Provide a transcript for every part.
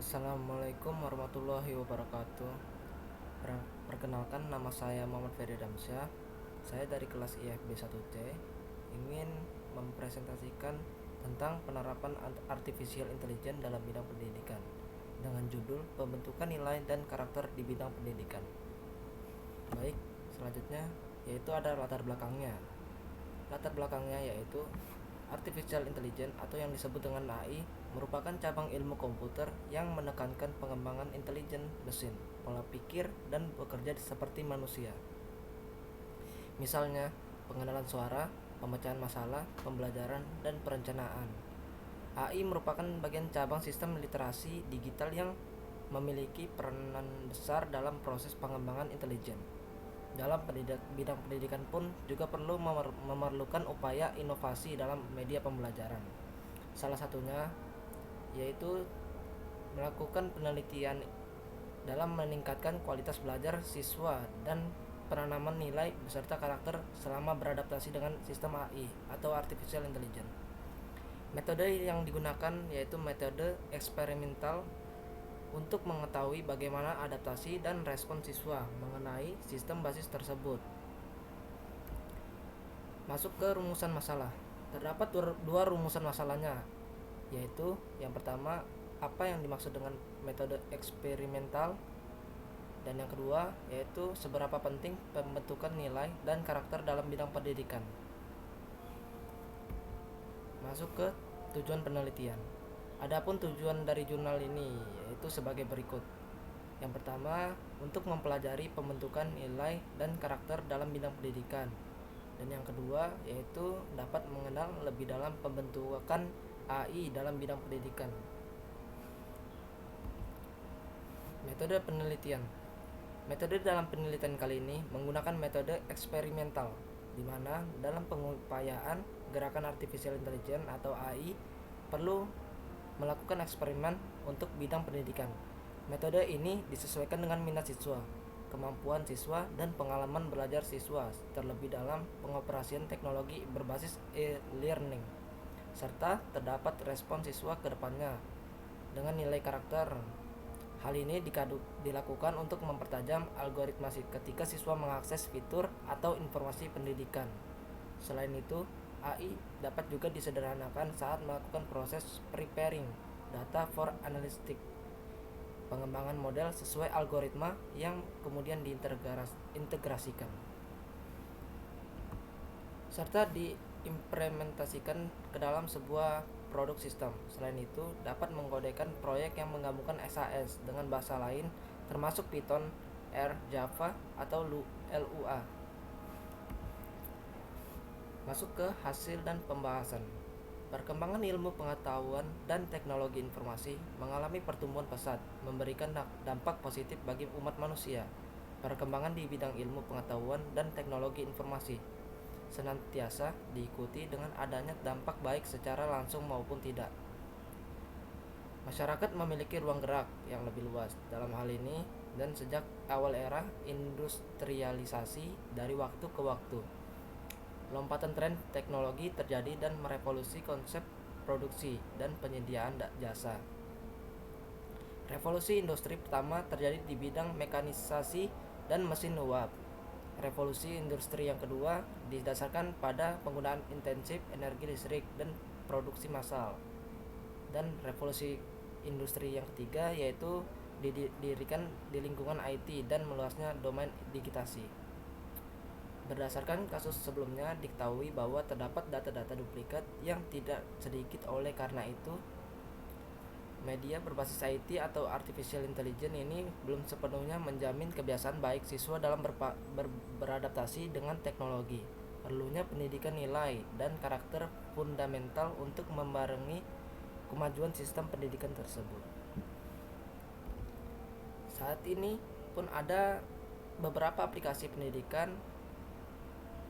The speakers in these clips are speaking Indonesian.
Assalamualaikum warahmatullahi wabarakatuh. Perkenalkan, nama saya Muhammad Ferry Damsyah. Saya dari kelas IFB 1C ingin mempresentasikan tentang penerapan artificial intelligence dalam bidang pendidikan dengan judul pembentukan nilai dan karakter di bidang pendidikan. Baik, selanjutnya yaitu ada latar belakangnya. Latar belakangnya yaitu Artificial Intelligence atau yang disebut dengan AI merupakan cabang ilmu komputer yang menekankan pengembangan intelijen mesin, pola pikir, dan bekerja seperti manusia. Misalnya, pengenalan suara, pemecahan masalah, pembelajaran, dan perencanaan. AI merupakan bagian cabang sistem literasi digital yang memiliki peranan besar dalam proses pengembangan intelijen. Dalam bidang pendidikan pun juga perlu memerlukan upaya inovasi dalam media pembelajaran. Salah satunya yaitu melakukan penelitian dalam meningkatkan kualitas belajar siswa dan penanaman nilai beserta karakter selama beradaptasi dengan sistem AI atau Artificial Intelligence. Metode yang digunakan yaitu metode eksperimental untuk mengetahui bagaimana adaptasi dan respon siswa mengenai sistem basis tersebut. Masuk ke rumusan masalah. Terdapat dua rumusan masalahnya, yaitu yang pertama, apa yang dimaksud dengan metode eksperimental, dan yang kedua yaitu seberapa penting pembentukan nilai dan karakter dalam bidang pendidikan. Masuk ke tujuan penelitian. Adapun tujuan dari jurnal ini yaitu sebagai berikut. Yang pertama, untuk mempelajari pembentukan nilai dan karakter dalam bidang pendidikan. Dan yang kedua, yaitu dapat mengenal lebih dalam pembentukan AI dalam bidang pendidikan. Metode penelitian. Metode dalam penelitian kali ini menggunakan metode eksperimental, di mana dalam pengupayaan gerakan artificial intelligence atau AI perlu melakukan eksperimen untuk bidang pendidikan. Metode ini disesuaikan dengan minat siswa, kemampuan siswa, dan pengalaman belajar siswa, terlebih dalam pengoperasian teknologi berbasis e-learning, serta terdapat respon siswa ke depannya dengan nilai karakter. Hal ini dilakukan untuk mempertajam algoritma ketika siswa mengakses fitur atau informasi pendidikan. Selain itu, AI dapat juga disederhanakan saat melakukan proses preparing data for analytics, pengembangan model sesuai algoritma yang kemudian diintegrasikan serta diimplementasikan ke dalam sebuah produk sistem. Selain itu, dapat menggodekkan proyek yang menggabungkan SAS dengan bahasa lain termasuk Python, R, Java, atau Lua. Masuk ke hasil dan pembahasan. Perkembangan ilmu pengetahuan dan teknologi informasi mengalami pertumbuhan pesat, memberikan dampak positif bagi umat manusia. Perkembangan di bidang ilmu pengetahuan dan teknologi informasi senantiasa diikuti dengan adanya dampak baik secara langsung maupun tidak. Masyarakat memiliki ruang gerak yang lebih luas dalam hal ini, dan sejak awal era industrialisasi dari waktu ke waktu, lompatan tren teknologi terjadi dan merevolusi konsep produksi dan penyediaan jasa. Revolusi industri pertama terjadi di bidang mekanisasi dan mesin uap. Revolusi industri yang kedua didasarkan pada penggunaan intensif energi listrik dan produksi massal. Dan revolusi industri yang ketiga yaitu didirikan di lingkungan IT dan meluasnya domain digitasi. Berdasarkan kasus sebelumnya diketahui bahwa terdapat data-data duplikat yang tidak sedikit. Oleh karena itu, media berbasis IT atau Artificial Intelligence ini belum sepenuhnya menjamin kebiasaan baik siswa dalam beradaptasi dengan teknologi. Perlunya pendidikan nilai dan karakter fundamental untuk membarengi kemajuan sistem pendidikan tersebut. Saat ini pun ada beberapa aplikasi pendidikan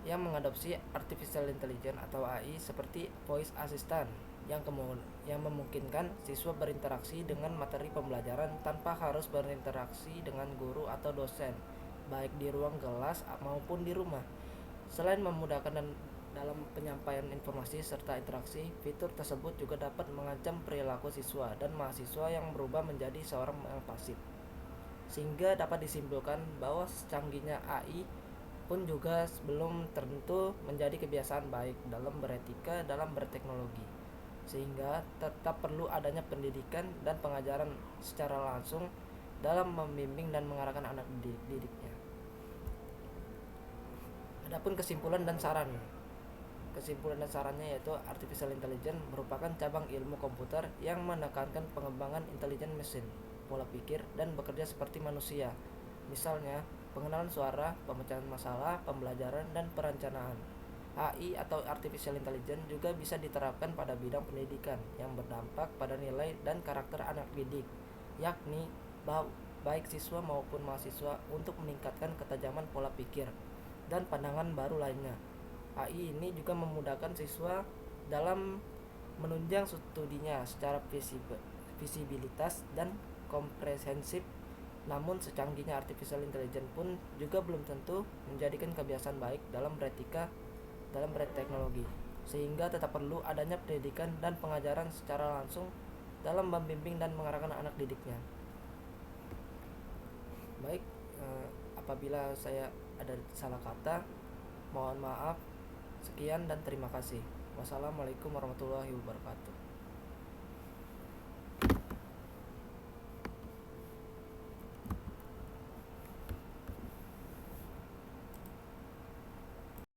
yang mengadopsi Artificial Intelligence atau AI seperti Voice Assistant yang memungkinkan siswa berinteraksi dengan materi pembelajaran tanpa harus berinteraksi dengan guru atau dosen, baik di ruang kelas maupun di rumah. Selain memudahkan dalam penyampaian informasi serta interaksi. Fitur tersebut juga dapat mengancam perilaku siswa dan mahasiswa yang berubah menjadi seorang yang pasif, sehingga dapat disimpulkan bahwa secanggihnya AI pun juga belum tentu menjadi kebiasaan baik dalam beretika dalam berteknologi, sehingga tetap perlu adanya pendidikan dan pengajaran secara langsung dalam membimbing dan mengarahkan anak didiknya. Adapun kesimpulan dan saran. Kesimpulan dan sarannya yaitu artificial intelligence merupakan cabang ilmu komputer yang menekankan pengembangan intelijen mesin, pola pikir, dan bekerja seperti manusia. Misalnya, pengenalan suara, pemecahan masalah, pembelajaran, dan perencanaan. AI atau artificial intelligence juga bisa diterapkan pada bidang pendidikan yang berdampak pada nilai dan karakter anak didik, yakni baik siswa maupun mahasiswa untuk meningkatkan ketajaman pola pikir dan pandangan baru lainnya. AI ini juga memudahkan siswa dalam menunjang studinya secara visibilitas dan komprehensif. Namun secanggihnya artificial intelligence pun juga belum tentu menjadikan kebiasaan baik dalam berteknologi, sehingga tetap perlu adanya pendidikan dan pengajaran secara langsung dalam membimbing dan mengarahkan anak didiknya. Baik, apabila saya ada salah kata, mohon maaf. Sekian dan terima kasih. Wassalamualaikum warahmatullahi wabarakatuh.